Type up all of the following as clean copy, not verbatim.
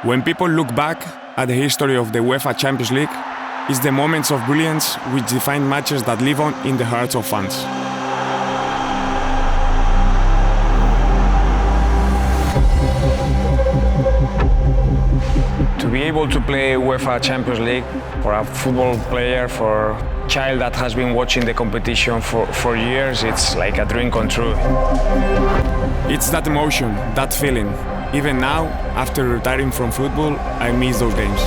When people look back at the history of the UEFA Champions League, it's the moments of brilliance which define matches that live on in the hearts of fans. To be able to play UEFA Champions League for a football player, for a child that has been watching the competition for years, it's like a dream come true. It's that emotion, that feeling. Even now, after retiring from football, I miss those games.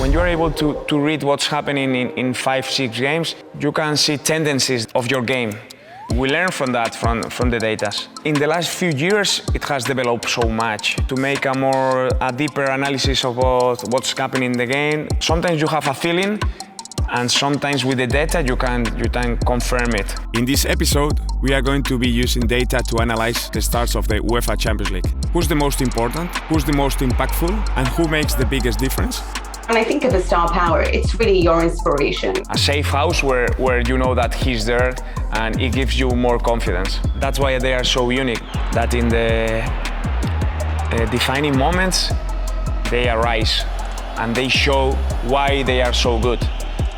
When you're able to read what's happening in 5-6 games, you can see tendencies of your game. We learn from that, from the data. In the last few years, it has developed so much to make a deeper analysis of what's happening in the game. Sometimes you have a feeling, and sometimes with the data you can confirm it. In this episode, we are going to be using data to analyze the stars of the UEFA Champions League. Who's the most important, who's the most impactful, and who makes the biggest difference? When I think of a star power, it's really your inspiration. A safe house where you know that he's there and it gives you more confidence. That's why they are so unique, that in the defining moments, they arise and they show why they are so good.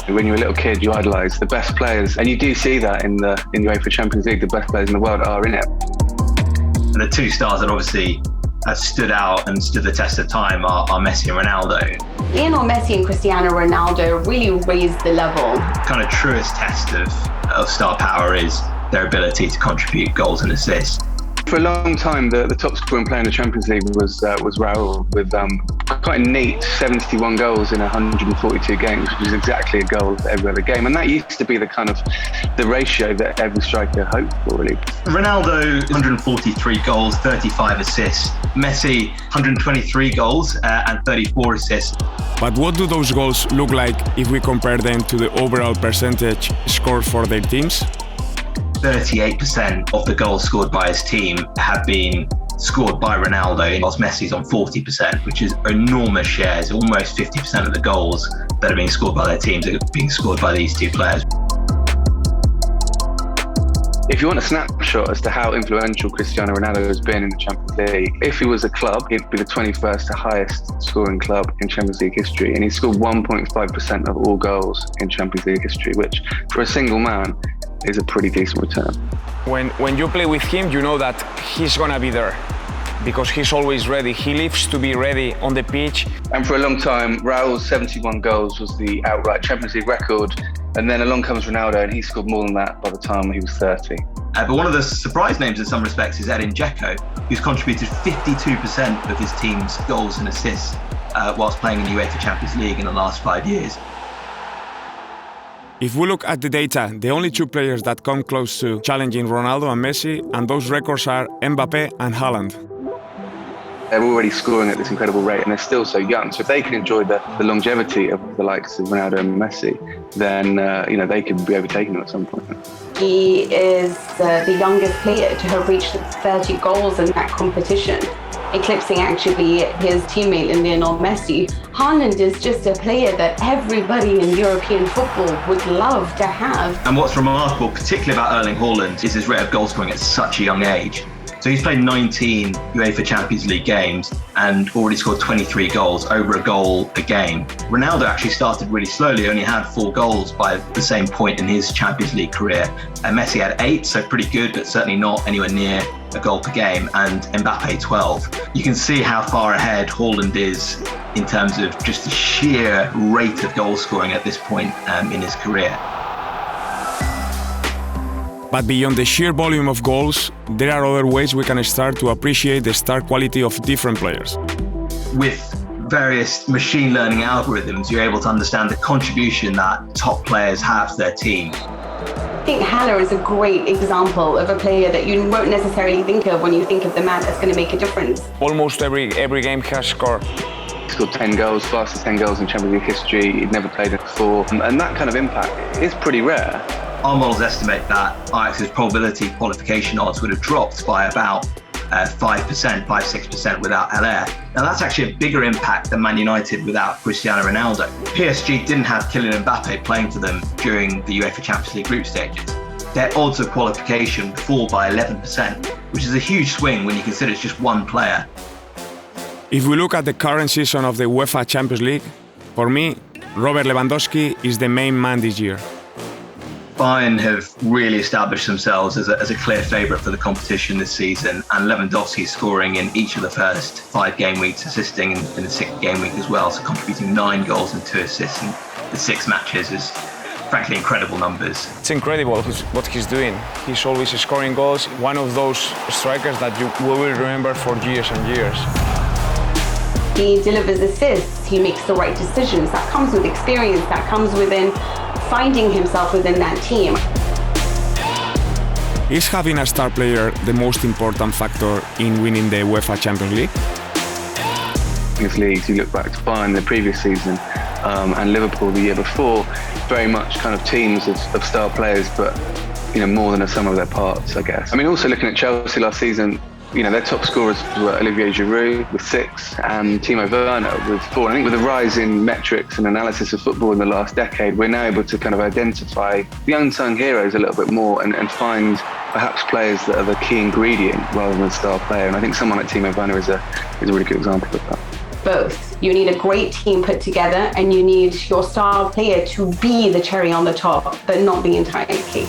When you're a little kid, you idolise the best players, and you do see that in the UEFA Champions League. The best players in the world are in it. And the two stars that obviously have stood out and stood the test of time are Messi and Ronaldo. Lionel Messi and Cristiano Ronaldo really raised the level. Kind of truest test of star power is their ability to contribute goals and assists. For a long time, the top scoring player in the Champions League was Raul, with quite a neat 71 goals in 142 games, which is exactly a goal every other game. And that used to be the ratio that every striker hoped for, really. Ronaldo, 143 goals, 35 assists. Messi, 123 goals and 34 assists. But what do those goals look like if we compare them to the overall percentage scored for their teams? 38% of the goals scored by his team have been scored by Ronaldo, whilst Messi's on 40%, which is enormous shares. Almost 50% of the goals that are being scored by their teams are being scored by these two players. If you want a snapshot as to how influential Cristiano Ronaldo has been in the Champions League, if he was a club, he'd be the 21st highest scoring club in Champions League history, and he scored 1.5% of all goals in Champions League history, which for a single man is a pretty decent return. When you play with him, you know that he's gonna be there because he's always ready. He lives to be ready on the pitch. And for a long time, Raul's 71 goals was the outright Champions League record. And then along comes Ronaldo, and he scored more than that by the time he was 30. But one of the surprise names in some respects is Edin Dzeko, who's contributed 52% of his team's goals and assists whilst playing in the UEFA Champions League in the last 5 years. If we look at the data, the only two players that come close to challenging Ronaldo and Messi, and those records are Mbappe and Haaland. They're already scoring at this incredible rate, and they're still so young. So if they can enjoy the longevity of the likes of Ronaldo and Messi, then they could be overtaking them at some point. He is the youngest player to have reached 30 goals in that competition, eclipsing actually his teammate Lionel Messi. Haaland is just a player that everybody in European football would love to have. And what's remarkable, particularly about Erling Haaland, is his rate of goal scoring at such a young age. So he's played 19 UEFA Champions League games and already scored 23 goals, over a goal a game. Ronaldo actually started really slowly, only had 4 goals by the same point in his Champions League career. Messi had 8, so pretty good, but certainly not anywhere near a goal per game, and Mbappe 12. You can see how far ahead Haaland is in terms of just the sheer rate of goal scoring at this point in his career. But beyond the sheer volume of goals, there are other ways we can start to appreciate the star quality of different players. With various machine learning algorithms, you're able to understand the contribution that top players have to their team. I think Haller is a great example of a player that you won't necessarily think of when you think of the man that's going to make a difference. Almost every game he has scored. He scored 10 goals, fastest 10 goals in Champions League history. He'd never played it before. And that kind of impact is pretty rare. Our models estimate that Ajax's probability qualification odds would have dropped by about 5%, without Haller. Now that's actually a bigger impact than Man United without Cristiano Ronaldo. PSG didn't have Kylian Mbappe playing for them during the UEFA Champions League group stages. their odds of qualification fall by 11%, which is a huge swing when you consider it's just one player. If we look at the current season of the UEFA Champions League, for me, Robert Lewandowski is the main man this year. Bayern have really established themselves as a clear favourite for the competition this season, and Lewandowski scoring in each of the first 5 game weeks, assisting in the 6th game week as well, so contributing 9 goals and 2 assists in the 6 matches is frankly incredible numbers. It's incredible what he's doing. He's always scoring goals. One of those strikers that we will remember for years and years. He delivers assists, he makes the right decisions. That comes with experience, that comes within finding himself within that team. Is having a star player the most important factor in winning the UEFA Champions League? Champions Leagues, you look back to Bayern the previous season and Liverpool the year before, very much kind of teams of star players, but more than a sum of their parts, I guess. I mean, also looking at Chelsea last season, their top scorers were Olivier Giroud with 6 and Timo Werner with 4. And I think with the rise in metrics and analysis of football in the last decade, we're now able to kind of identify the unsung heroes a little bit more and find perhaps players that are the key ingredient rather than a star player. And I think someone like Timo Werner is a really good example of that. Both. You need a great team put together and you need your star player to be the cherry on the top, but not the entire cake.